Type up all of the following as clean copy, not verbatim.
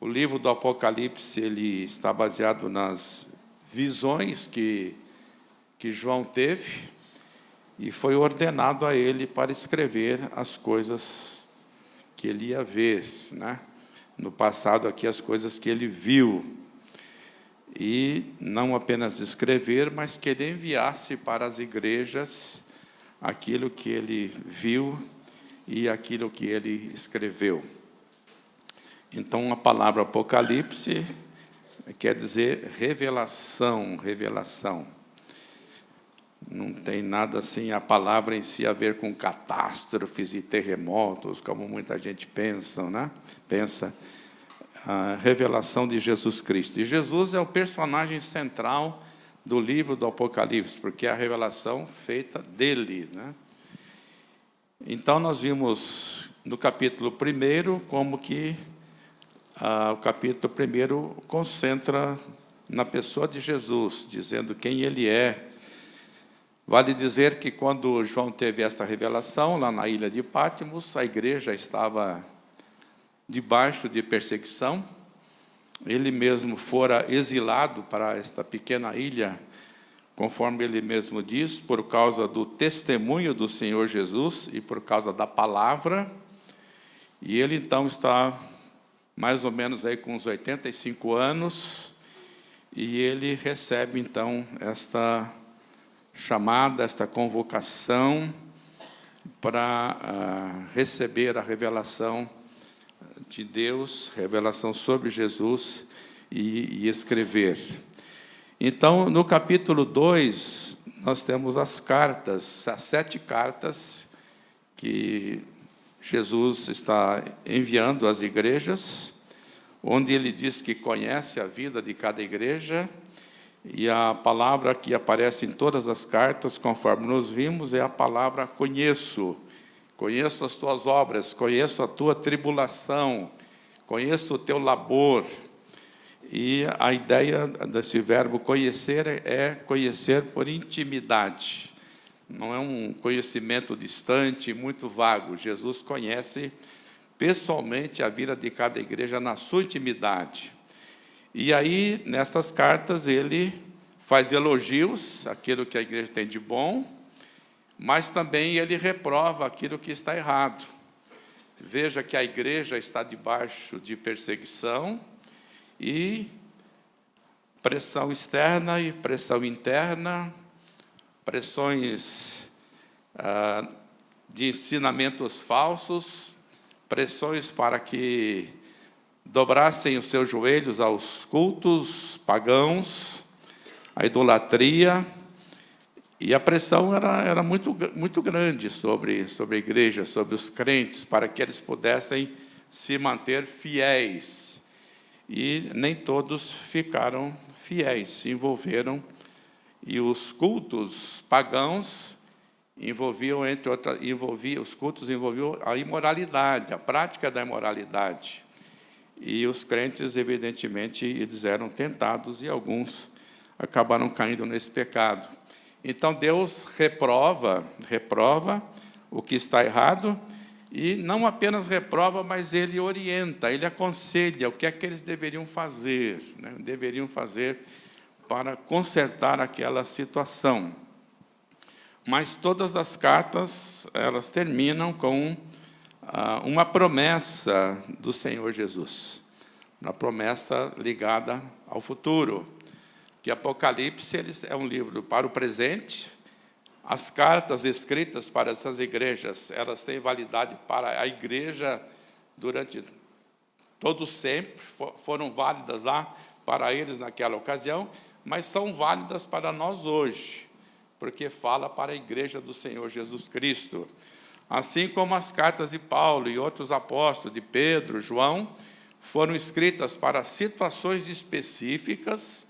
O livro do Apocalipse ele está baseado nas visões que João teve e foi ordenado a ele para escrever as coisas que ele ia ver, né? No passado aqui as coisas que ele viu. E não apenas escrever, mas que ele enviasse para as igrejas aquilo que ele viu e aquilo que ele escreveu. Então, a palavra Apocalipse quer dizer revelação, revelação. Não tem nada assim, a palavra em si, a ver com catástrofes e terremotos, como muita gente pensa, né? A revelação de Jesus Cristo. E Jesus é o personagem central do livro do Apocalipse, porque é a revelação feita dele, né? Então, nós vimos no capítulo 1 como que o capítulo 1 concentra na pessoa de Jesus, dizendo quem ele é. Vale dizer que quando João teve esta revelação, lá na ilha de Patmos, a igreja estava debaixo de perseguição. Ele mesmo fora exilado para esta pequena ilha, conforme ele mesmo diz, por causa do testemunho do Senhor Jesus e por causa da palavra. E ele então está mais ou menos aí com uns 85 anos, e ele recebe então esta chamada, esta convocação para receber a revelação de Deus, revelação sobre Jesus e escrever. Então, no capítulo 2, nós temos as cartas, as 7 cartas que Jesus está enviando às igrejas, onde ele diz que conhece a vida de cada igreja, e a palavra que aparece em todas as cartas, conforme nós vimos, é a palavra conheço. Conheço as tuas obras, conheço a tua tribulação, conheço o teu labor. E a ideia desse verbo conhecer é conhecer por intimidade. Não é um conhecimento distante, muito vago. Jesus conhece pessoalmente a vida de cada igreja na sua intimidade. E aí, nessas cartas, ele faz elogios, aquilo que a igreja tem de bom, mas também ele reprova aquilo que está errado. Veja que a igreja está debaixo de perseguição e pressão externa e pressão interna, pressões de ensinamentos falsos, pressões para que dobrassem os seus joelhos aos cultos pagãos, à idolatria. E a pressão era muito grande sobre a igreja, sobre os crentes, para que eles pudessem se manter fiéis. E nem todos ficaram fiéis, se envolveram. E os cultos pagãos envolviam a imoralidade, a prática da imoralidade. E os crentes, evidentemente, eles eram tentados, e alguns acabaram caindo nesse pecado. Então, Deus reprova o que está errado, e não apenas reprova, mas Ele orienta, Ele aconselha o que é que eles deveriam fazer, né? Deveriam fazer para consertar aquela situação. Mas todas as cartas, elas terminam com uma promessa do Senhor Jesus, uma promessa ligada ao futuro. Que Apocalipse é um livro para o presente. As cartas escritas para essas igrejas, elas têm validade para a igreja durante todo sempre, foram válidas lá para eles naquela ocasião, mas são válidas para nós hoje, porque fala para a igreja do Senhor Jesus Cristo. Assim como as cartas de Paulo e outros apóstolos, de Pedro, João, foram escritas para situações específicas,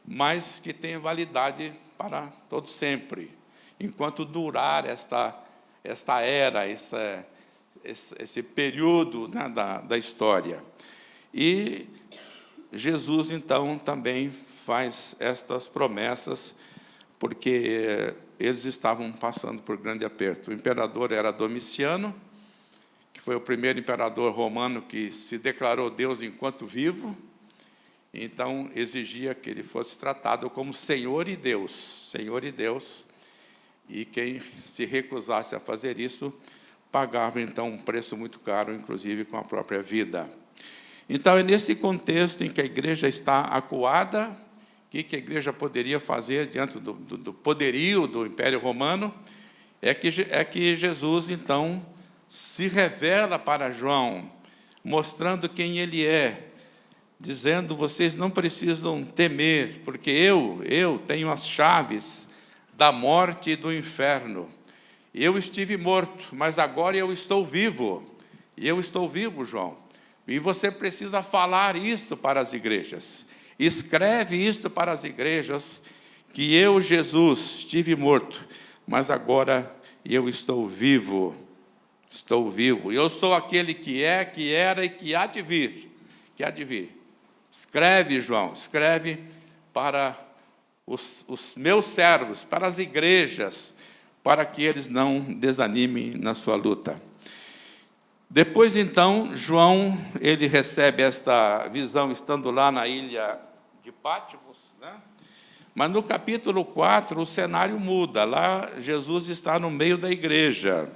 mas que têm validade para todo sempre, enquanto durar esta era, esse período, né, da história. E Jesus, então, também faz estas promessas, porque eles estavam passando por grande aperto. O imperador era Domiciano, que que foi o primeiro imperador romano que se declarou Deus enquanto vivo, então exigia que ele fosse tratado como Senhor e Deus, e quem se recusasse a fazer isso, pagava então um preço muito caro, inclusive com a própria vida. Então é nesse contexto em que a igreja está acuada, o que a igreja poderia fazer diante do poderio do Império Romano, é que Jesus, então, se revela para João, mostrando quem ele é, dizendo, vocês não precisam temer, porque eu tenho as chaves da morte e do inferno. Eu estive morto, mas agora eu estou vivo. E eu estou vivo, João. E você precisa falar isso para as igrejas. Escreve isto para as igrejas, que eu, Jesus, estive morto, mas agora eu estou vivo. Estou vivo. Eu sou aquele que é, que era e que há de vir. Que há de vir. Escreve, João, escreve para os meus servos, para as igrejas, para que eles não desanimem na sua luta. Depois, então, João, ele recebe esta visão estando lá na ilha de Patmos, né? Mas no capítulo 4, o cenário muda. Lá, Jesus está no meio da igreja.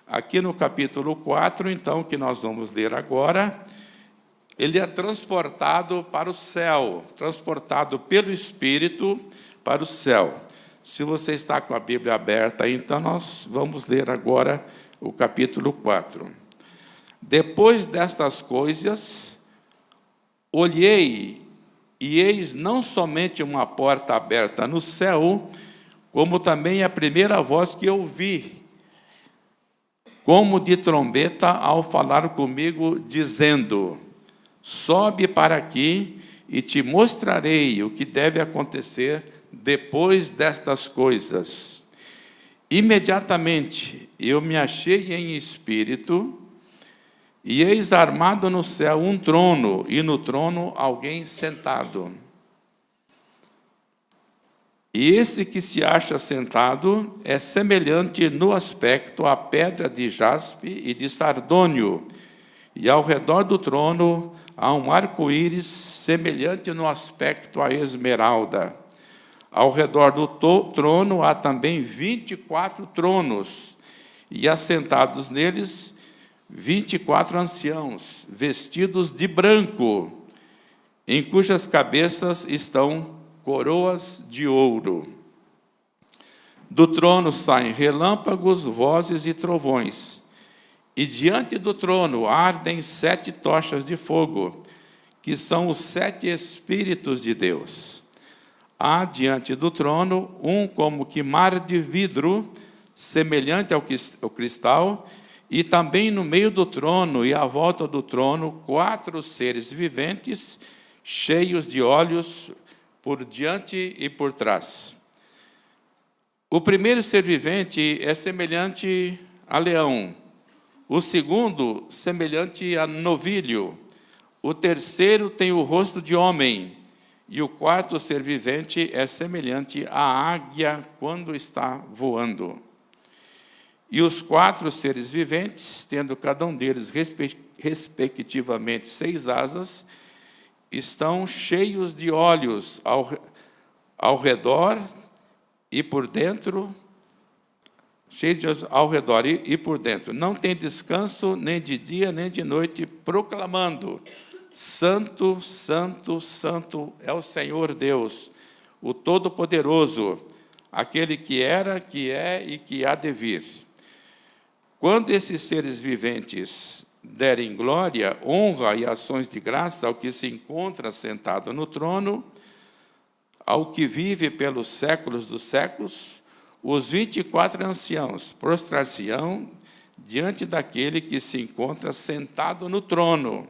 Aqui no capítulo 4, então, que nós vamos ler agora, ele é transportado para o céu, transportado pelo Espírito para o céu. Se você está com a Bíblia aberta, então nós vamos ler agora o capítulo 4. Depois destas coisas, olhei, e eis não somente uma porta aberta no céu, como também a primeira voz que ouvi, como de trombeta ao falar comigo, dizendo, sobe para aqui e te mostrarei o que deve acontecer depois destas coisas. Imediatamente eu me achei em espírito, e eis armado no céu um trono, e no trono alguém sentado. E esse que se acha sentado é semelhante no aspecto à pedra de jaspe e de sardônio, e ao redor do trono há um arco-íris semelhante no aspecto à esmeralda. Ao redor do trono há também 24 tronos, e assentados neles 24 anciãos, vestidos de branco, em cujas cabeças estão coroas de ouro. Do trono saem relâmpagos, vozes e trovões, e diante do trono ardem 7 tochas de fogo, que são os 7 Espíritos de Deus. Há diante do trono um como que mar de vidro, semelhante ao cristal, e também no meio do trono e à volta do trono 4 seres viventes, cheios de olhos por diante e por trás. O primeiro ser vivente é semelhante a leão, o segundo semelhante a novilho, o terceiro tem o rosto de homem, e o quarto ser vivente é semelhante à águia quando está voando. E os 4 seres viventes, tendo cada um deles respectivamente 6 asas, estão cheios de olhos ao redor e por dentro, e por dentro. Não tem descanso nem de dia nem de noite, proclamando: Santo, Santo, Santo é o Senhor Deus, o Todo-Poderoso, aquele que era, que é e que há de vir. Quando esses seres viventes derem glória, honra e ações de graça ao que se encontra sentado no trono, ao que vive pelos séculos dos séculos, os 24 anciãos prostrar-se-ão diante daquele que se encontra sentado no trono.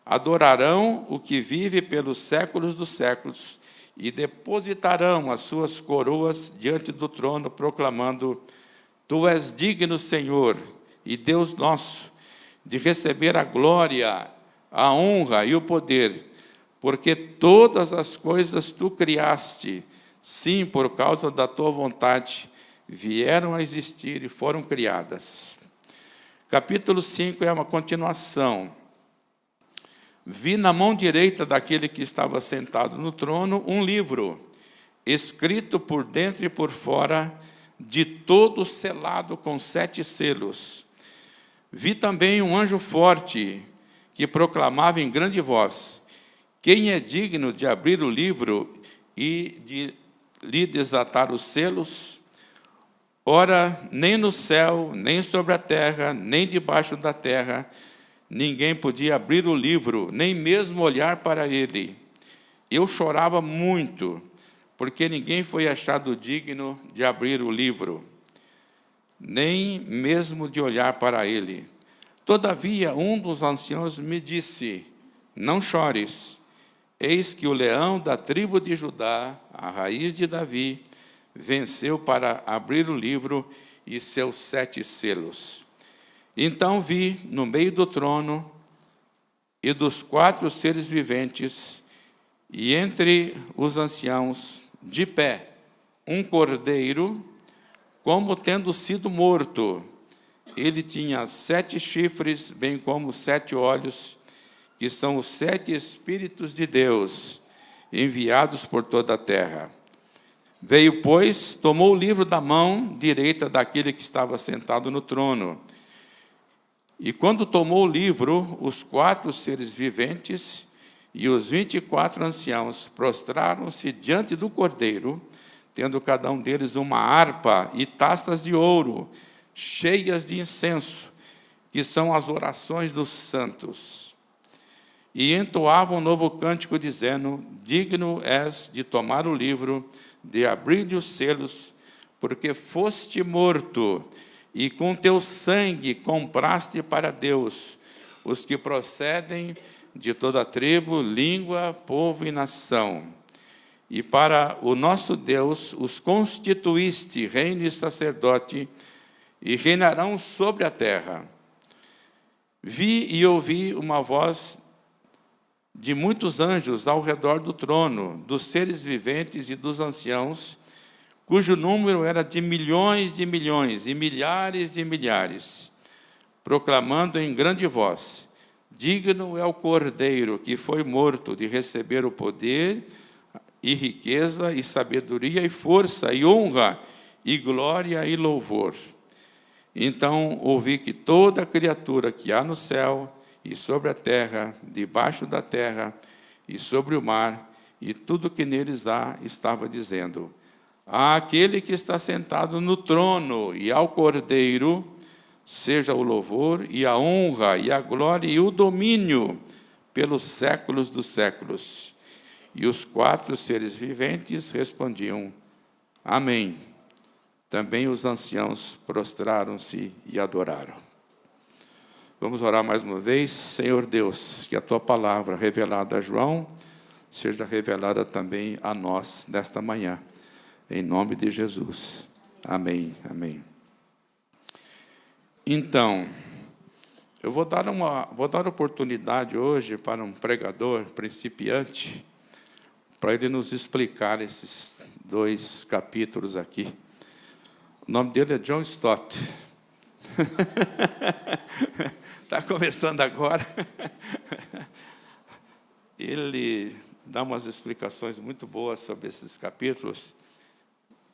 Adorarão o que vive pelos séculos dos séculos e depositarão as suas coroas diante do trono, proclamando: Tu és digno, Senhor, e Deus nosso, de receber a glória, a honra e o poder, porque todas as coisas tu criaste, sim, por causa da tua vontade, vieram a existir e foram criadas. Capítulo 5 é uma continuação. Vi na mão direita daquele que estava sentado no trono um livro, escrito por dentro e por fora, de todo selado com 7 selos. Vi também um anjo forte, que proclamava em grande voz: quem é digno de abrir o livro e de lhe desatar os selos? Ora, nem no céu, nem sobre a terra, nem debaixo da terra, ninguém podia abrir o livro, nem mesmo olhar para ele. Eu chorava muito, porque ninguém foi achado digno de abrir o livro, nem mesmo de olhar para ele. Todavia, um dos anciãos me disse: não chores, eis que o leão da tribo de Judá, a raiz de Davi, venceu para abrir o livro e seus 7 selos. Então vi, no meio do trono e dos 4 seres viventes, e entre os anciãos, de pé, um cordeiro, como tendo sido morto. Ele tinha 7 chifres, bem como 7 olhos, que são os 7 Espíritos de Deus, enviados por toda a terra. Veio, pois, tomou o livro da mão direita daquele que estava sentado no trono. E quando tomou o livro, os 4 seres viventes e os 24 anciãos prostraram-se diante do cordeiro, tendo cada um deles uma harpa e taças de ouro, cheias de incenso, que são as orações dos santos. E entoavam um novo cântico, dizendo: digno és de tomar o livro, de abrir-lhe os selos, porque foste morto, e com teu sangue compraste para Deus os que procedem de toda tribo, língua, povo e nação. E para o nosso Deus os constituíste reino e sacerdote, e reinarão sobre a terra. Vi e ouvi uma voz de muitos anjos ao redor do trono, dos seres viventes e dos anciãos, cujo número era de milhões e milhares de milhares, proclamando em grande voz: digno é o Cordeiro que foi morto de receber o poder e riqueza e sabedoria e força e honra e glória e louvor. Então ouvi que toda criatura que há no céu e sobre a terra, debaixo da terra e sobre o mar, e tudo que neles há, estava dizendo: àquele que está sentado no trono e ao Cordeiro, seja o louvor e a honra e a glória e o domínio pelos séculos dos séculos. E os 4 seres viventes respondiam: amém. Também os anciãos prostraram-se e adoraram. Vamos orar mais uma vez. Senhor Deus, que a Tua palavra revelada a João seja revelada também a nós nesta manhã. Em nome de Jesus. Amém. Amém. Então, eu vou dar oportunidade hoje para um pregador principiante, para ele nos explicar esses 2 capítulos aqui. O nome dele é John Stott. Está começando agora. Ele dá umas explicações muito boas sobre esses capítulos.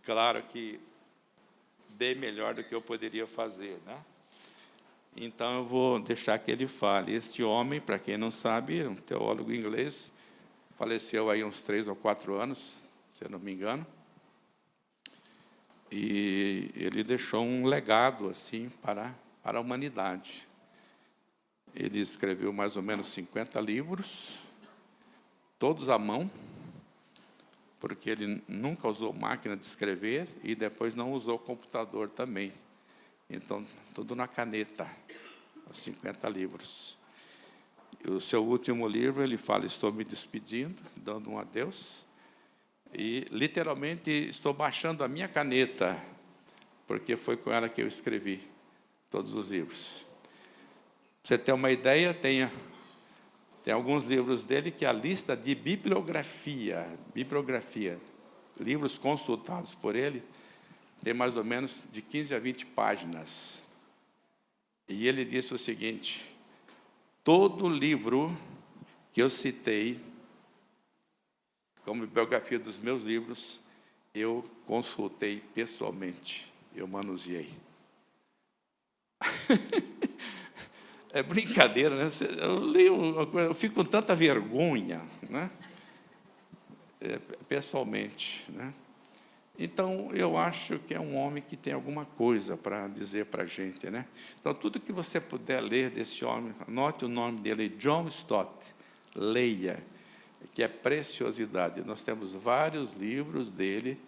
Claro que bem melhor do que eu poderia fazer, né? Então eu vou deixar que ele fale. Este homem, para quem não sabe, um teólogo inglês, faleceu aí uns 3 ou 4 anos, se eu não me engano. E ele deixou um legado assim para a humanidade. Ele escreveu mais ou menos 50 livros, todos à mão, porque ele nunca usou máquina de escrever e depois não usou computador também. Então, tudo na caneta, os 50 livros. E o seu último livro, ele fala: estou me despedindo, dando um adeus, e literalmente estou baixando a minha caneta, porque foi com ela que eu escrevi todos os livros. Para você ter uma ideia, tem alguns livros dele que a lista de bibliografia, livros consultados por ele, tem mais ou menos de 15 a 20 páginas. E ele disse o seguinte: todo livro que eu citei como biografia dos meus livros, eu consultei pessoalmente, eu manuseei. É brincadeira, né? Eu leio, eu fico com tanta vergonha, né? Pessoalmente, né? Então, eu acho que é um homem que tem alguma coisa para dizer para a gente, né? Então, tudo que você puder ler desse homem, anote o nome dele, John Stott, leia, que é preciosidade. Nós temos vários livros dele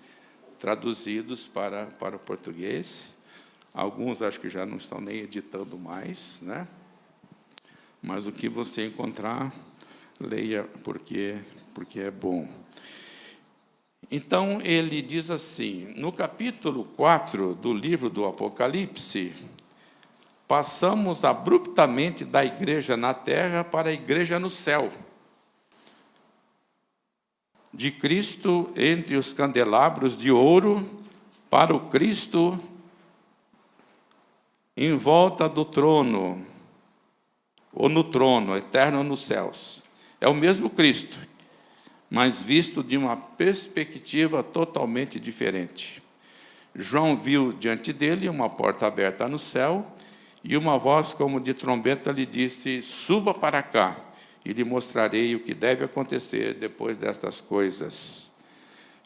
traduzidos para o português. Alguns acho que já não estão nem editando mais, né? Mas o que você encontrar, leia, porque é bom. Então, ele diz assim, no capítulo 4 do livro do Apocalipse, passamos abruptamente da igreja na terra para a igreja no céu. De Cristo entre os candelabros de ouro para o Cristo em volta do trono, ou no trono, eterno nos céus. É o mesmo Cristo, mas visto de uma perspectiva totalmente diferente. João viu diante dele uma porta aberta no céu, e uma voz como de trombeta lhe disse: suba para cá, e lhe mostrarei o que deve acontecer depois destas coisas.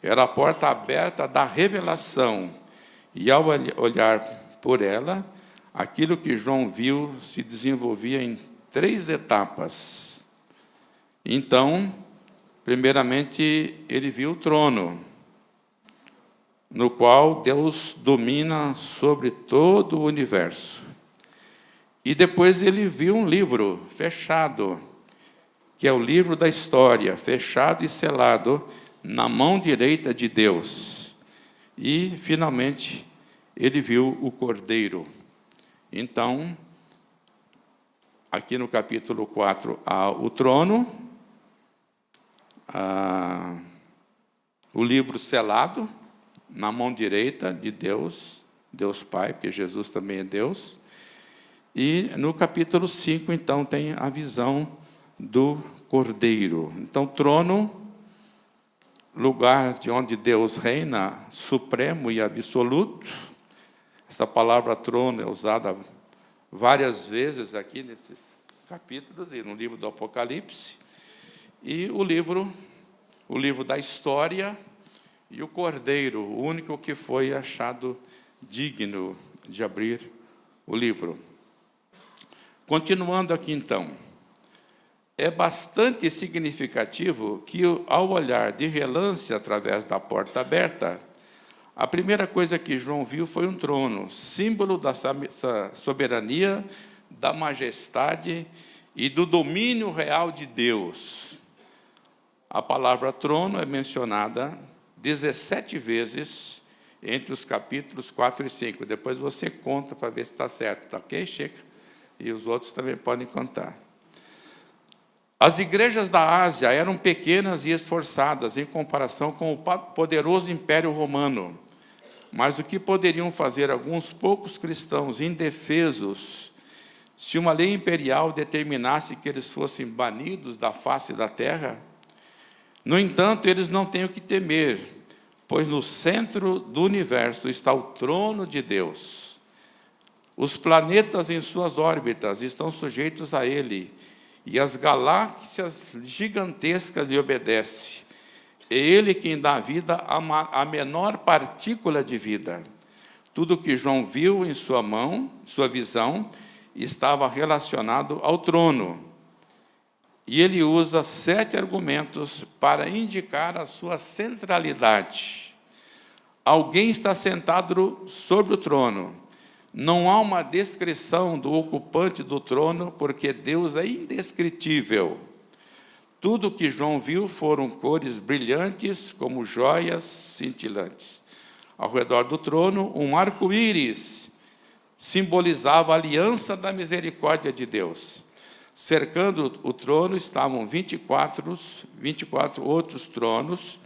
Era a porta aberta da revelação, e ao olhar por ela, aquilo que João viu se desenvolvia em 3 etapas. Então, primeiramente, ele viu o trono, no qual Deus domina sobre todo o universo. E depois ele viu um livro fechado, que é o livro da história, fechado e selado na mão direita de Deus. E, finalmente, ele viu o Cordeiro. Então, aqui no capítulo 4, há o trono, o livro selado, na mão direita de Deus, Deus Pai, porque Jesus também é Deus. E no capítulo 5, então, tem a visão do Cordeiro. Então, trono, lugar de onde Deus reina, supremo e absoluto. Essa palavra trono é usada várias vezes aqui nesses capítulos e no livro do Apocalipse. E o livro da história e o Cordeiro, o único que foi achado digno de abrir o livro. Continuando aqui, então, é bastante significativo que, ao olhar de relance através da porta aberta, a primeira coisa que João viu foi um trono, símbolo da soberania, da majestade e do domínio real de Deus. A palavra trono é mencionada 17 vezes entre os capítulos 4 e 5. Depois você conta para ver se está certo. Tá ok, Chico? E os outros também podem contar. As igrejas da Ásia eram pequenas e esforçadas em comparação com o poderoso Império Romano. Mas o que poderiam fazer alguns poucos cristãos indefesos se uma lei imperial determinasse que eles fossem banidos da face da terra? No entanto, eles não têm o que temer, pois no centro do universo está o trono de Deus. Os planetas em suas órbitas estão sujeitos a ele, e as galáxias gigantescas lhe obedecem. É ele quem dá vida à menor partícula de vida. Tudo que João viu em sua mão, sua visão, estava relacionado ao trono. E ele usa 7 argumentos para indicar a sua centralidade. Alguém está sentado sobre o trono. Não há uma descrição do ocupante do trono, porque Deus é indescritível. Tudo o que João viu foram cores brilhantes, como joias cintilantes. Ao redor do trono, um arco-íris simbolizava a aliança da misericórdia de Deus. Cercando o trono estavam 24 outros tronos,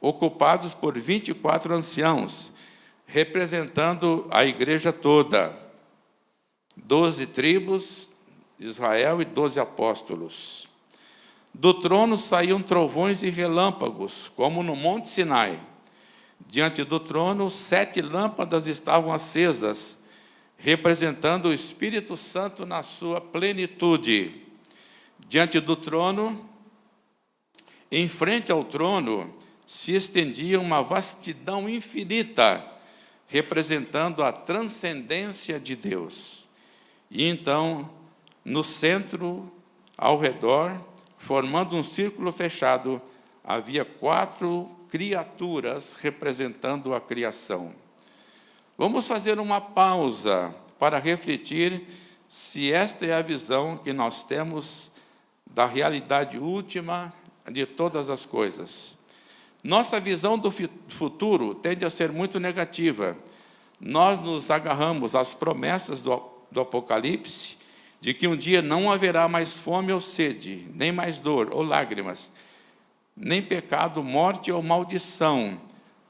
ocupados por 24 anciãos, representando a igreja toda. 12 tribos de Israel e 12 apóstolos. Do trono saíam trovões e relâmpagos, como no Monte Sinai. Diante do trono, 7 lâmpadas estavam acesas, representando o Espírito Santo na sua plenitude. Diante do trono, em frente ao trono, se estendia uma vastidão infinita, representando a transcendência de Deus. E então, no centro, ao redor, formando um círculo fechado, havia 4 criaturas representando a criação. Vamos fazer uma pausa para refletir se esta é a visão que nós temos da realidade última de todas as coisas. Nossa visão do futuro tende a ser muito negativa. Nós nos agarramos às promessas do Apocalipse, de que um dia não haverá mais fome ou sede, nem mais dor ou lágrimas, nem pecado, morte ou maldição,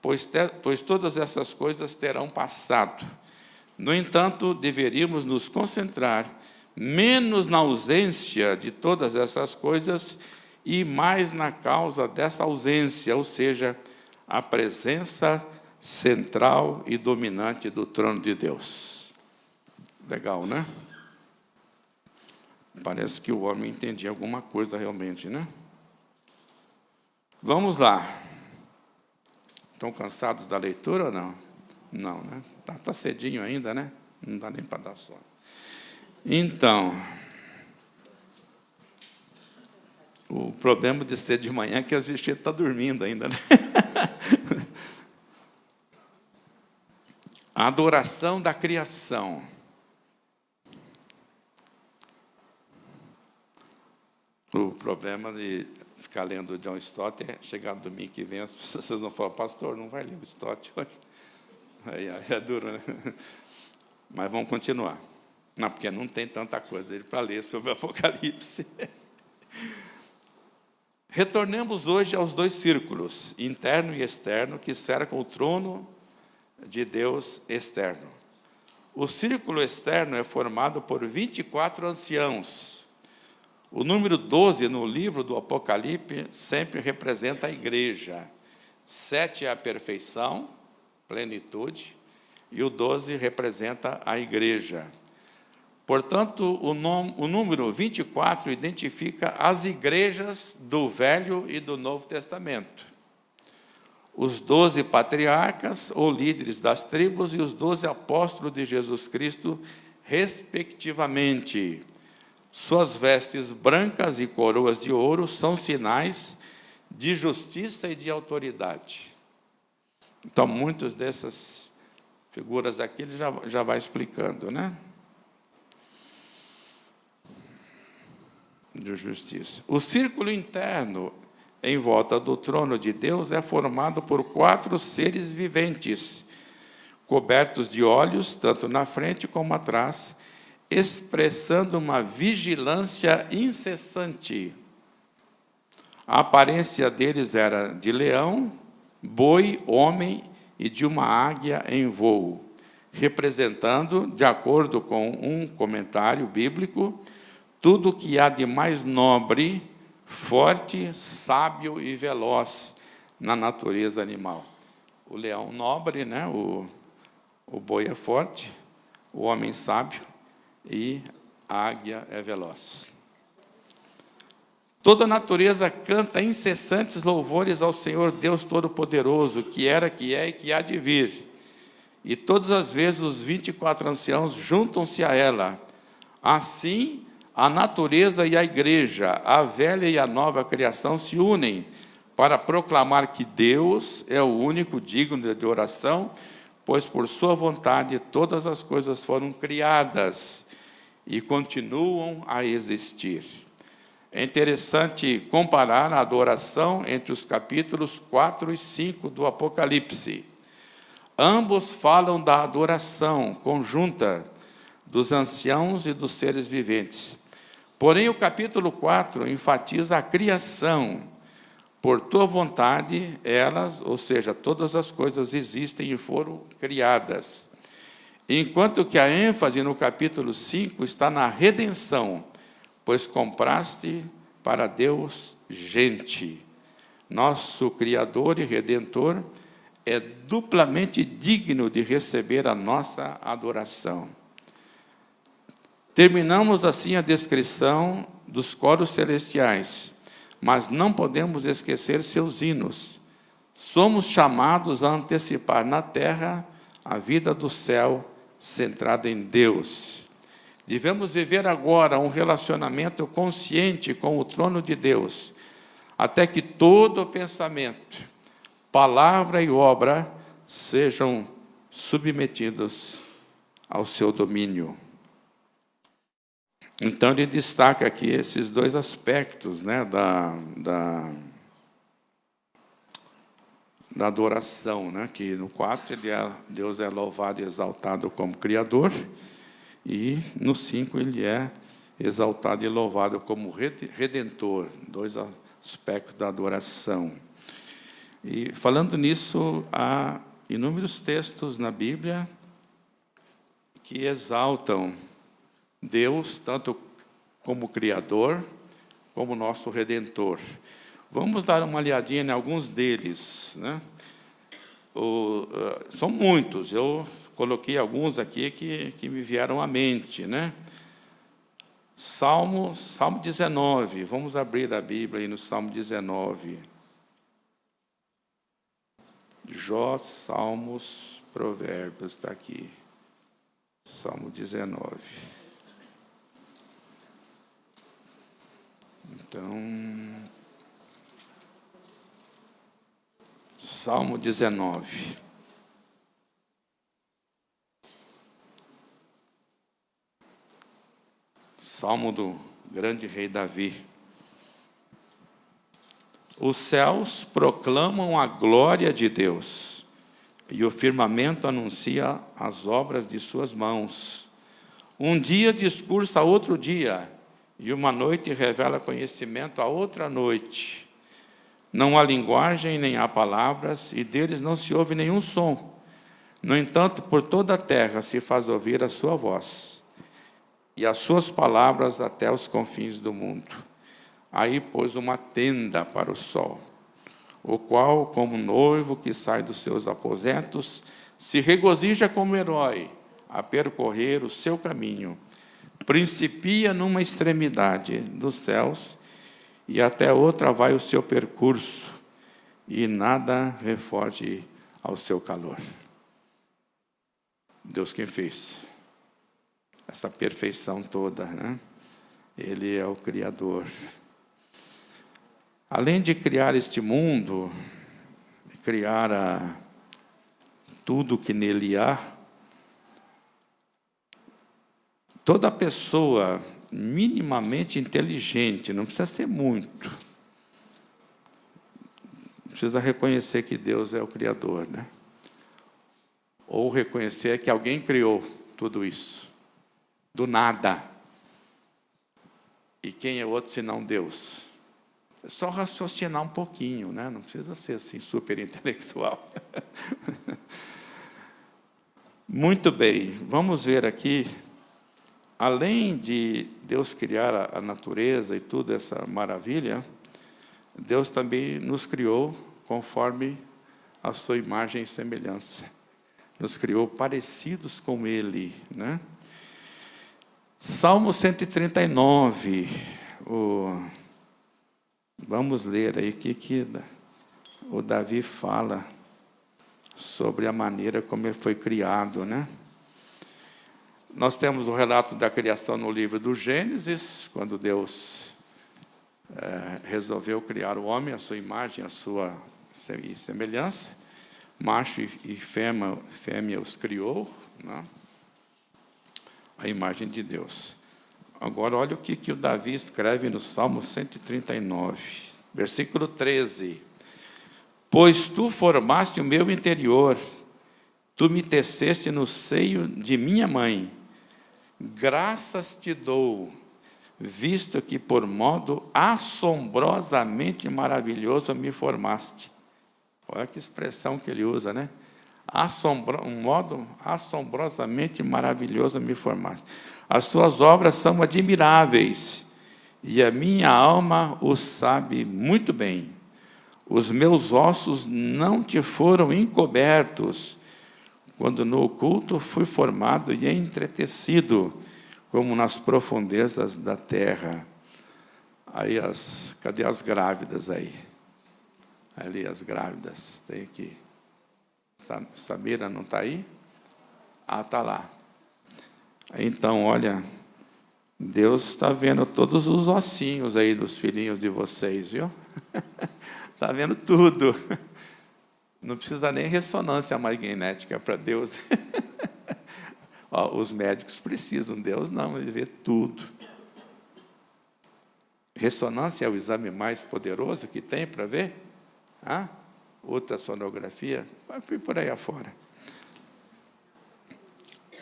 pois todas essas coisas terão passado. No entanto, deveríamos nos concentrar menos na ausência de todas essas coisas e mais na causa dessa ausência, ou seja, a presença central e dominante do trono de Deus. Legal, né? Parece que o homem entendia alguma coisa realmente, né? Vamos lá. Estão cansados da leitura ou não? Não, né? Tá cedinho ainda, né? Não dá nem para dar sono. Então, o problema de ser de manhã é que a gente está dormindo ainda, né? A adoração da criação. O problema de ficar lendo o John Stott é chegar no domingo que vem, as pessoas não falam, pastor, não vai ler o Stott hoje. Aí é duro, né? Mas vamos continuar. Não, porque não tem tanta coisa dele para ler sobre o Apocalipse. Retornemos hoje aos 2 círculos, interno e externo, que cercam o trono de Deus externo. O círculo externo é formado por 24 anciãos. O número 12 no livro do Apocalipse sempre representa a igreja. 7 é a perfeição, plenitude, e o 12 representa a igreja. Portanto, o número 24 identifica as igrejas do Velho e do Novo Testamento. Os 12 patriarcas, ou líderes das tribos, e os 12 apóstolos de Jesus Cristo, respectivamente. Suas vestes brancas e coroas de ouro são sinais de justiça e de autoridade. Então, muitas dessas figuras aqui ele já vai explicando, né? De justiça. O círculo interno em volta do trono de Deus é formado por 4 seres viventes, cobertos de olhos, tanto na frente como atrás, expressando uma vigilância incessante. A aparência deles era de leão, boi, homem e de uma águia em voo, representando, de acordo com um comentário bíblico, tudo que há de mais nobre, forte, sábio e veloz na natureza animal. O leão nobre, né? O boi é forte, o homem sábio e a águia é veloz. Toda a natureza canta incessantes louvores ao Senhor Deus Todo-Poderoso, que era, que é e que há de vir. E todas as vezes os 24 anciãos juntam-se a ela. Assim, a natureza e a igreja, a velha e a nova criação se unem para proclamar que Deus é o único digno de oração, pois por sua vontade todas as coisas foram criadas e continuam a existir. É interessante comparar a adoração entre os capítulos 4 e 5 do Apocalipse. Ambos falam da adoração conjunta dos anciãos e dos seres viventes. Porém, o capítulo 4 enfatiza a criação. Por tua vontade, elas, ou seja, todas as coisas existem e foram criadas. enquanto que a ênfase no capítulo 5 está na redenção, pois compraste para Deus gente. Nosso Criador e Redentor é duplamente digno de receber a nossa adoração. Terminamos assim a descrição dos coros celestiais, mas não podemos esquecer seus hinos. Somos chamados a antecipar na terra a vida do céu centrada em Deus. Devemos viver agora um relacionamento consciente com o trono de Deus, até que todo pensamento, palavra e obra sejam submetidos ao seu domínio. Então, ele destaca aqui esses dois aspectos, né, da adoração, né, que no 4 Deus é louvado e exaltado como Criador, e no 5 ele é exaltado e louvado como Redentor, dois aspectos da adoração. E falando nisso, há inúmeros textos na Bíblia que exaltam Deus, tanto como Criador, como nosso Redentor. Vamos dar uma olhadinha em alguns deles, né? São muitos, eu coloquei alguns aqui que me vieram à mente, né? Salmo 19, vamos abrir a Bíblia aí no Salmo 19. Jó, Salmos, Provérbios, está aqui. Salmo 19. Então, Salmo 19. Salmo do grande rei Davi. Os céus proclamam a glória de Deus, e o firmamento anuncia as obras de suas mãos. Um dia discursa a outro dia, e uma noite revela conhecimento a outra noite. Não há linguagem, nem há palavras, e deles não se ouve nenhum som. No entanto, por toda a terra se faz ouvir a sua voz, e as suas palavras até os confins do mundo. Aí pôs uma tenda para o sol, o qual, como noivo que sai dos seus aposentos, se regozija como herói a percorrer o seu caminho. Principia numa extremidade dos céus, e até outra vai o seu percurso, e nada refoge ao seu calor. Deus quem fez essa perfeição toda, né? Ele é o Criador. Além de criar este mundo, criar tudo que nele há, toda pessoa minimamente inteligente, não precisa ser muito, precisa reconhecer que Deus é o Criador, né? Ou reconhecer que alguém criou tudo isso, do nada. E quem é outro senão Deus? É só raciocinar um pouquinho, né? Não precisa ser assim super intelectual. Muito bem, vamos ver aqui. Além de Deus criar a natureza e toda essa maravilha, Deus também nos criou conforme a sua imagem e semelhança. Nos criou parecidos com Ele, né? Salmo 139. Vamos ler aí o que o Davi fala sobre a maneira como ele foi criado, né? Nós temos o relato da criação no livro do Gênesis, quando Deus resolveu criar o homem, a sua imagem, a sua semelhança. Macho e fêmea os criou, né? A imagem de Deus. Agora, olha o que o Davi escreve no Salmo 139, versículo 13. Pois tu formaste o meu interior, tu me teceste no seio de minha mãe. Graças te dou, visto que por modo assombrosamente maravilhoso me formaste. Olha que expressão que ele usa, né? Um modo assombrosamente maravilhoso me formaste. As tuas obras são admiráveis, e a minha alma o sabe muito bem. Os meus ossos não te foram encobertos, quando no oculto fui formado e entretecido, como nas profundezas da terra. Aí cadê as grávidas aí? Ali as grávidas, tem aqui. Samira não está aí? Ah, está lá. Então, olha, Deus está vendo todos os ossinhos aí dos filhinhos de vocês, viu? Está vendo tudo. Não precisa nem ressonância magnética para Deus. Ó, os médicos precisam, Deus não, ele vê tudo. Ressonância é o exame mais poderoso que tem para ver? Ultrassonografia, vai por aí afora.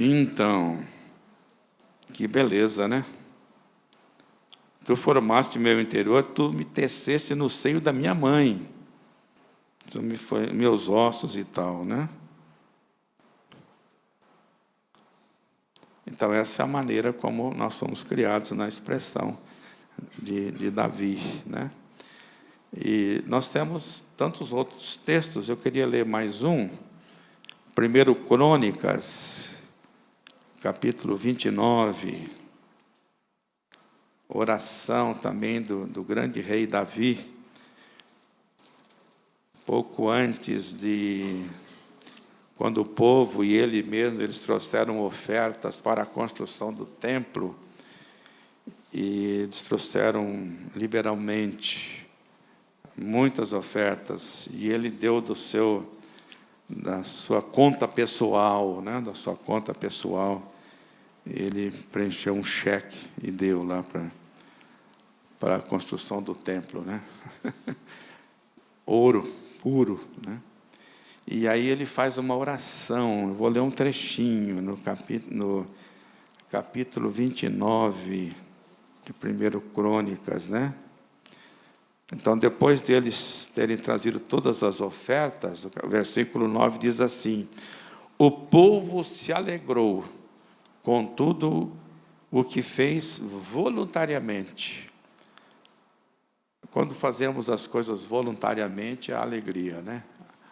Então, que beleza, né? Tu formaste meu interior, tu me teceste no seio da minha mãe. Tu meus ossos e tal, né? Então, essa é a maneira como nós somos criados na expressão de Davi, né? E nós temos tantos outros textos, eu queria ler mais um. 1 Crônicas, capítulo 29, oração também do grande rei Davi, pouco antes quando o povo e ele mesmo, eles trouxeram ofertas para a construção do templo, e eles trouxeram liberalmente muitas ofertas, e ele deu da sua conta pessoal, né? Da sua conta pessoal, ele preencheu um cheque e deu lá para a construção do templo, né? Ouro puro, né? E aí ele faz uma oração, eu vou ler um trechinho no capítulo 29 de 1 Crônicas, né? Então, depois deles terem trazido todas as ofertas, o versículo 9 diz assim: o povo se alegrou com tudo o que fez voluntariamente. Quando fazemos as coisas voluntariamente, há alegria, né?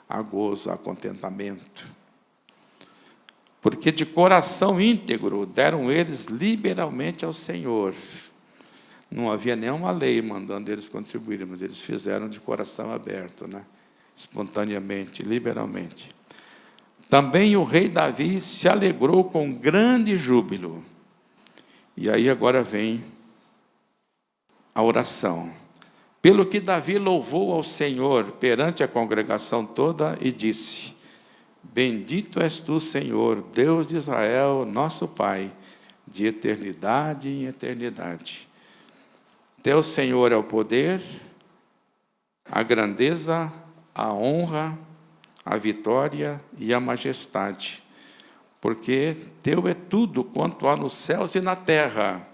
Há gozo, há contentamento. Porque de coração íntegro deram eles liberalmente ao Senhor. Não havia nenhuma lei mandando eles contribuírem, mas eles fizeram de coração aberto, né? Espontaneamente, liberalmente. Também o rei Davi se alegrou com grande júbilo. E aí agora vem a oração. Pelo que Davi louvou ao Senhor perante a congregação toda e disse: bendito és tu, Senhor, Deus de Israel, nosso Pai, de eternidade em eternidade. Teu, Senhor, é o poder, a grandeza, a honra, a vitória e a majestade, porque teu é tudo quanto há nos céus e na terra.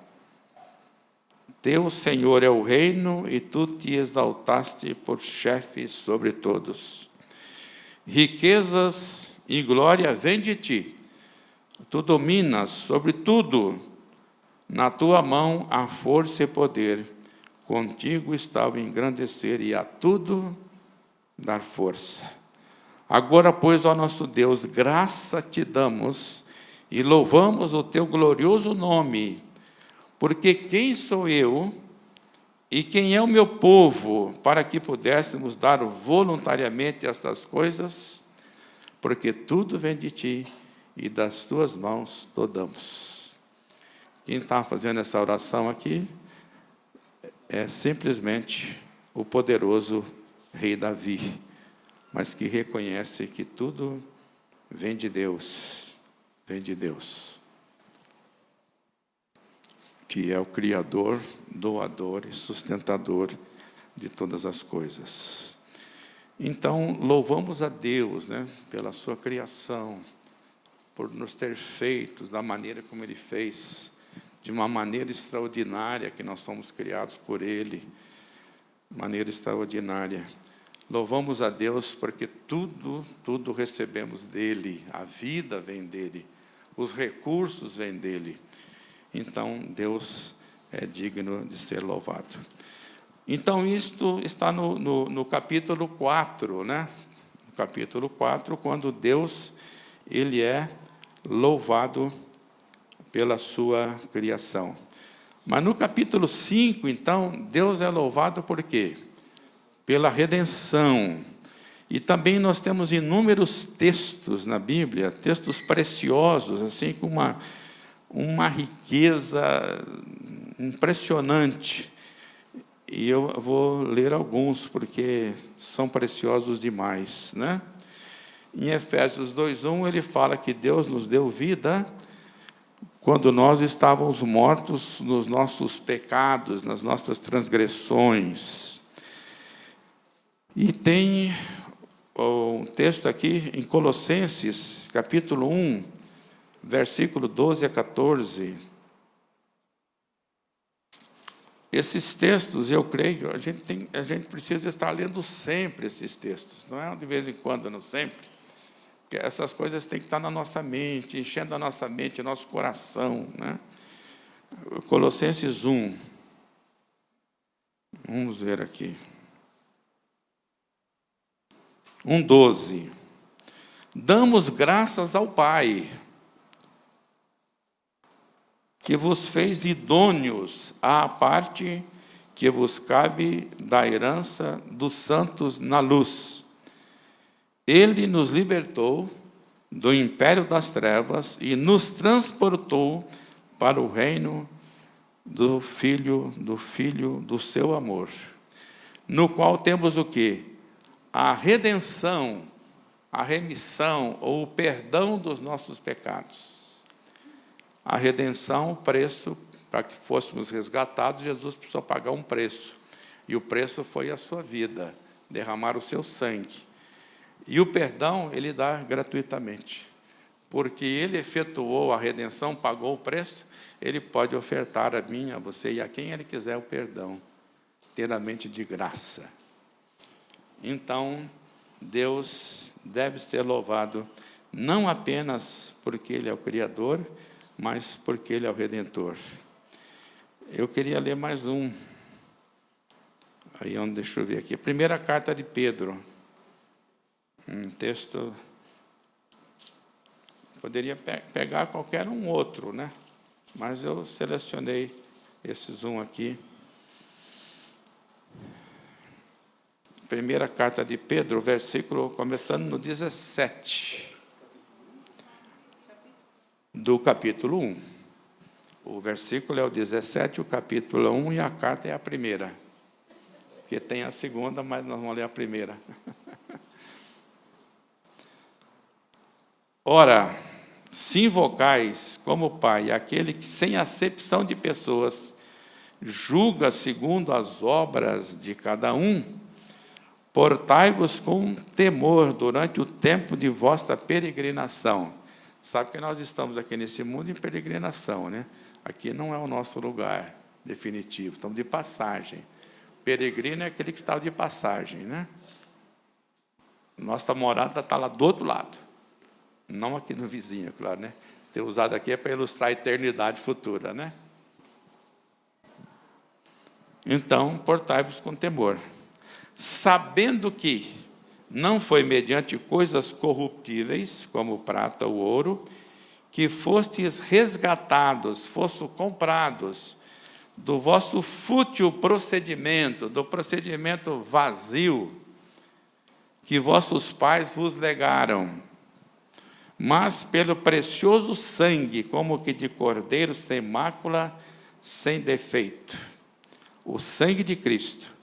Teu, Senhor, é o reino, e tu te exaltaste por chefe sobre todos. Riquezas e glória vêm de ti. Tu dominas sobre tudo. Na tua mão há força e poder. Contigo está o engrandecer e a tudo dar força. Agora, pois, ó nosso Deus, graça te damos e louvamos o teu glorioso nome, porque quem sou eu e quem é o meu povo para que pudéssemos dar voluntariamente estas coisas? Porque tudo vem de ti e das tuas mãos damos. Quem está fazendo essa oração aqui é simplesmente o poderoso rei Davi, mas que reconhece que tudo vem de Deus, que é o Criador, doador e sustentador de todas as coisas. Então, louvamos a Deus, né, pela sua criação, por nos ter feito da maneira como Ele fez, de uma maneira extraordinária, que nós somos criados por Ele, maneira extraordinária. Louvamos a Deus porque tudo recebemos dele, a vida vem dele, os recursos vêm dele. Então, Deus é digno de ser louvado. Então, isto está no capítulo 4, né? No capítulo 4, quando Deus, ele é louvado pela sua criação. Mas no capítulo 5, então, Deus é louvado por quê? Pela redenção. E também nós temos inúmeros textos na Bíblia, textos preciosos, assim, com uma riqueza impressionante. E eu vou ler alguns, porque são preciosos demais, né? Em Efésios 2:1, ele fala que Deus nos deu vida quando nós estávamos mortos nos nossos pecados, nas nossas transgressões. E tem um texto aqui em Colossenses, capítulo 1, versículo 12 a 14. Esses textos, eu creio, a gente precisa estar lendo sempre esses textos, não é de vez em quando, não sempre. Porque essas coisas têm que estar na nossa mente, enchendo a nossa mente, nosso coração, né? Colossenses 1. Vamos ver aqui. 1:12. Damos graças ao Pai, que vos fez idôneos à parte que vos cabe da herança dos santos na luz. Ele nos libertou do império das trevas e nos transportou para o reino do Filho do seu amor, no qual temos o quê? A redenção, a remissão ou o perdão dos nossos pecados. A redenção, o preço, para que fôssemos resgatados, Jesus precisou pagar um preço. E o preço foi a sua vida, derramar o seu sangue. E o perdão, ele dá gratuitamente. Porque ele efetuou a redenção, pagou o preço, ele pode ofertar a mim, a você e a quem ele quiser o perdão, inteiramente de graça. Então, Deus deve ser louvado, não apenas porque ele é o Criador, mas porque ele é o Redentor. Eu queria ler mais um. Aí, deixa eu ver aqui. Primeira carta de Pedro. Um texto... Poderia pegar qualquer um outro, né? Mas eu selecionei esses aqui. Primeira carta de Pedro, versículo começando no 17. Do capítulo 1. O versículo é o 17, o capítulo 1, e a carta é a primeira. Porque tem a segunda, mas nós vamos ler a primeira. Ora, se invocais como Pai aquele que, sem acepção de pessoas, julga segundo as obras de cada um, portai-vos com temor durante o tempo de vossa peregrinação. Sabe que nós estamos aqui nesse mundo em peregrinação, né? Aqui não é o nosso lugar definitivo, estamos de passagem. Peregrino é aquele que está de passagem, né? Nossa morada está lá do outro lado. Não aqui no vizinho, claro, né? Ter usado aqui é para ilustrar a eternidade futura, né? Então, portai-vos com temor, sabendo que não foi mediante coisas corruptíveis, como prata ou ouro, que fostes resgatados, fostes comprados do vosso fútil procedimento, do procedimento vazio, que vossos pais vos legaram, mas pelo precioso sangue, como que de cordeiro sem mácula, sem defeito, o sangue de Cristo,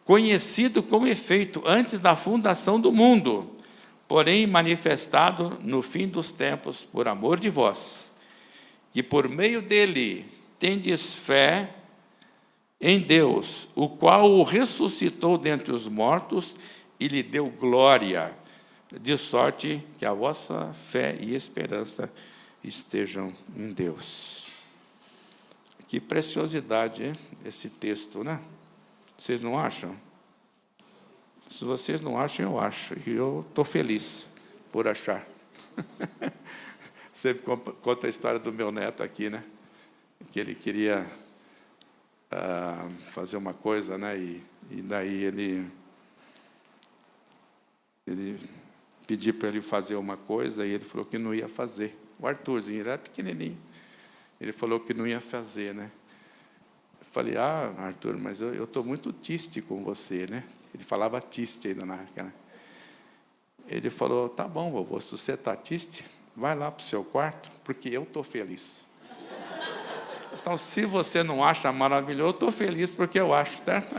conhecido com efeito antes da fundação do mundo, porém manifestado no fim dos tempos por amor de vós, que por meio dele tendes fé em Deus, o qual o ressuscitou dentre os mortos e lhe deu glória, de sorte que a vossa fé e esperança estejam em Deus. Que preciosidade, hein, esse texto, né? Vocês não acham? Se vocês não acham, eu acho. E eu estou feliz por achar. Sempre conto a história do meu neto aqui, né? Que ele queria fazer uma coisa, né? E daí ele pedi para ele fazer uma coisa e ele falou que não ia fazer. O Arthurzinho, ele era pequenininho. Ele falou que não ia fazer, né? Eu falei, Arthur, mas eu estou muito triste com você, né? Ele falava triste ainda naquela. Ele falou, tá bom, vovô, se você está triste, vai lá para o seu quarto, porque eu estou feliz. Então, se você não acha maravilhoso, eu estou feliz porque eu acho, certo?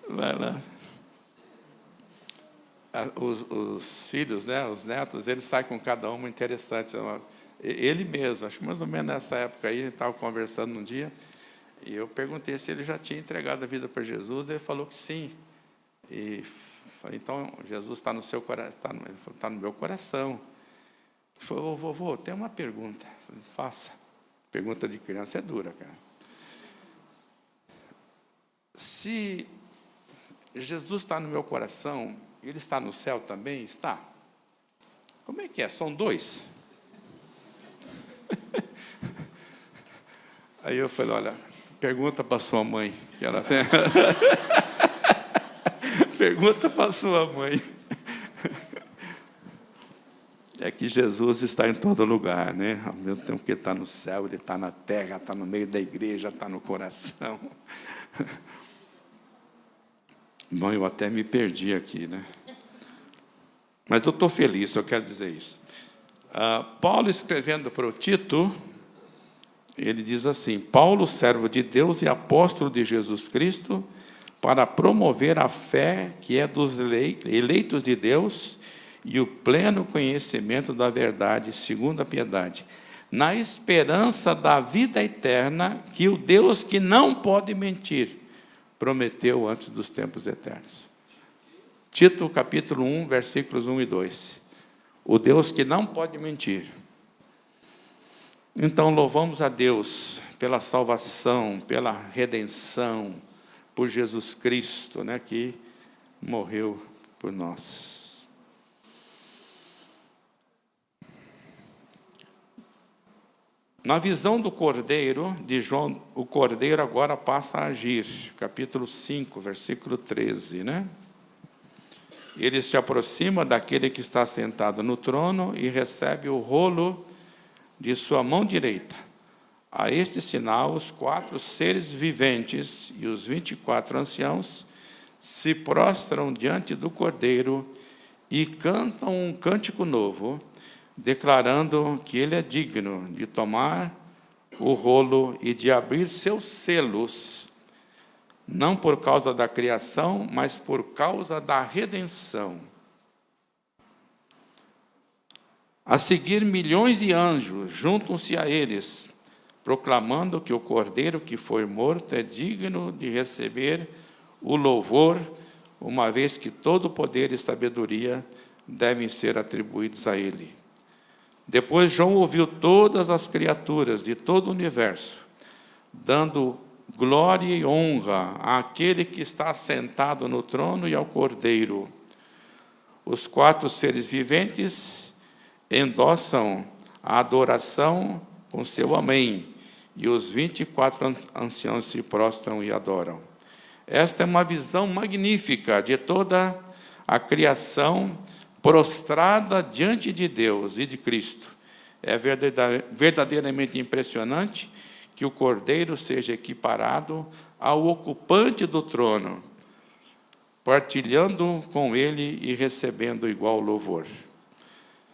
Vai lá. Os filhos, né, os netos, eles saem com cada uma interessante. Ele mesmo, acho que mais ou menos nessa época aí, ele estava conversando um dia, e eu perguntei se ele já tinha entregado a vida para Jesus, ele falou que sim. E falei, então, Jesus está no seu coração? Ele falou, está no meu coração. Ele falou, vovô, tem uma pergunta. Eu falei, faça. Pergunta de criança é dura, cara. Se Jesus está no meu coração, ele está no céu também? Está. Como é que é? São dois? Aí eu falei, olha, pergunta para sua mãe, que ela tem. Pergunta para sua mãe. É que Jesus está em todo lugar, né? Ao mesmo tempo que ele está no céu, ele está na terra, está no meio da igreja, está no coração. Bom, eu até me perdi aqui, né? Mas eu estou feliz, eu quero dizer isso. Paulo, escrevendo para o Tito, ele diz assim, Paulo, servo de Deus e apóstolo de Jesus Cristo, para promover a fé que é dos eleitos de Deus e o pleno conhecimento da verdade, segundo a piedade, na esperança da vida eterna, que o Deus que não pode mentir, prometeu antes dos tempos eternos. Tito, capítulo 1, versículos 1 e 2. O Deus que não pode mentir. Então, louvamos a Deus pela salvação, pela redenção, por Jesus Cristo, né, que morreu por nós. Na visão do Cordeiro, de João, o Cordeiro agora passa a agir. Capítulo 5, versículo 13, né? Ele se aproxima daquele que está sentado no trono e recebe o rolo de sua mão direita. A este sinal, os 4 seres viventes e os 24 anciãos se prostram diante do Cordeiro e cantam um cântico novo, declarando que ele é digno de tomar o rolo e de abrir seus selos, não por causa da criação, mas por causa da redenção. A seguir, milhões de anjos juntam-se a eles, proclamando que o Cordeiro que foi morto é digno de receber o louvor, uma vez que todo poder e sabedoria devem ser atribuídos a ele. Depois João ouviu todas as criaturas de todo o universo, dando glória e honra àquele que está sentado no trono e ao Cordeiro. Os 4 seres viventes endossam a adoração com seu amém, e os 24 anciãos se prostram e adoram. Esta é uma visão magnífica de toda a criação prostrada diante de Deus e de Cristo. É verdadeiramente impressionante que o Cordeiro seja equiparado ao ocupante do trono, partilhando com ele e recebendo igual louvor.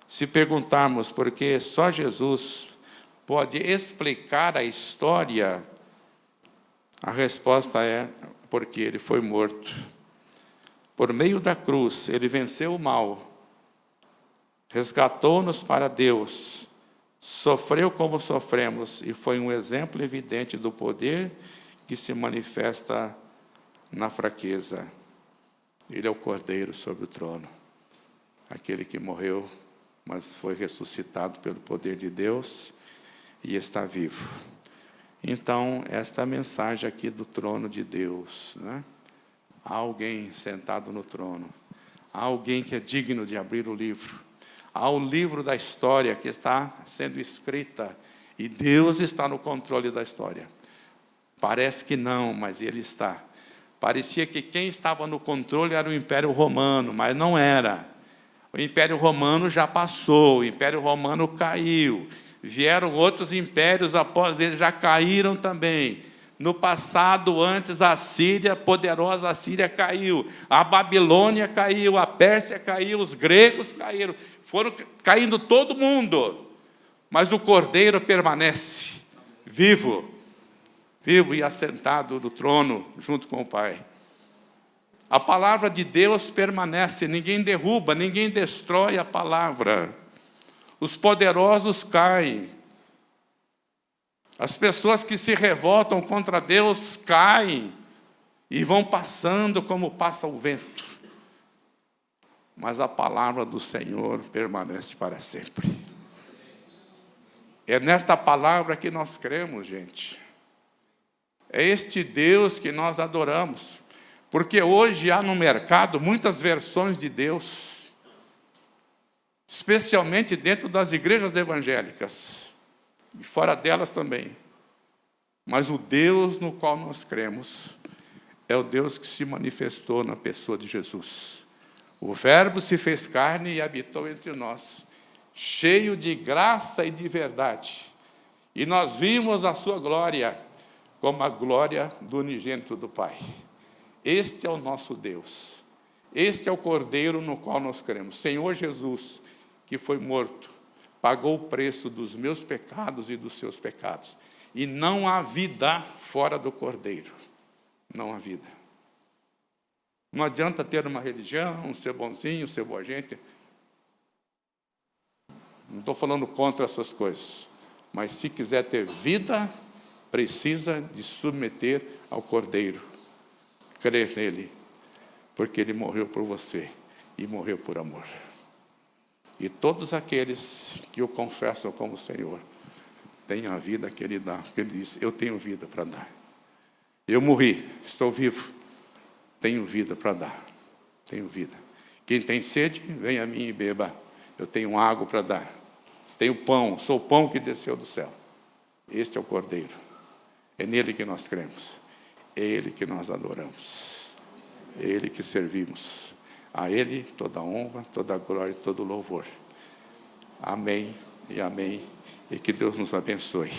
Se perguntarmos por que só Jesus pode explicar a história, a resposta é porque ele foi morto. Por meio da cruz, ele venceu o mal, resgatou-nos para Deus, sofreu como sofremos e foi um exemplo evidente do poder que se manifesta na fraqueza. Ele é o Cordeiro sobre o trono, aquele que morreu, mas foi ressuscitado pelo poder de Deus e está vivo. Então, esta é a mensagem aqui do trono de Deus, né? Há alguém sentado no trono. Há alguém que é digno de abrir o livro. Há o livro da história que está sendo escrita. E Deus está no controle da história. Parece que não, mas Ele está. Parecia que quem estava no controle era o Império Romano, mas não era. O Império Romano já passou, o Império Romano caiu. Vieram outros impérios após ele, já caíram também. No passado, antes, a Síria, poderosa Assíria caiu. A Babilônia caiu, a Pérsia caiu, os gregos caíram. Foram caindo todo mundo. Mas o Cordeiro permanece vivo. Vivo e assentado no trono, junto com o Pai. A palavra de Deus permanece, ninguém derruba, ninguém destrói a palavra. Os poderosos caem. As pessoas que se revoltam contra Deus caem e vão passando como passa o vento. Mas a palavra do Senhor permanece para sempre. É nesta palavra que nós cremos, gente. É este Deus que nós adoramos. Porque hoje há no mercado muitas versões de Deus, especialmente dentro das igrejas evangélicas, e fora delas também. Mas o Deus no qual nós cremos é o Deus que se manifestou na pessoa de Jesus. O Verbo se fez carne e habitou entre nós, cheio de graça e de verdade. E nós vimos a sua glória, como a glória do unigênito do Pai. Este é o nosso Deus. Este é o Cordeiro no qual nós cremos. Senhor Jesus, que foi morto, pagou o preço dos meus pecados e dos seus pecados. E não há vida fora do Cordeiro. Não há vida. Não adianta ter uma religião, ser bonzinho, ser boa gente. Não estou falando contra essas coisas. Mas se quiser ter vida, precisa de submeter ao Cordeiro. Crer nele, porque ele morreu por você e morreu por amor. E todos aqueles que o confessam como Senhor, têm a vida que ele dá, porque ele diz, eu tenho vida para dar. Eu morri, estou vivo, tenho vida para dar, tenho vida. Quem tem sede, vem a mim e beba, eu tenho água para dar, tenho pão, sou o pão que desceu do céu. Este é o Cordeiro, é nele que nós cremos. É Ele que nós adoramos, é Ele que servimos, a Ele toda a honra, toda a glória e todo o louvor. Amém e amém, e que Deus nos abençoe.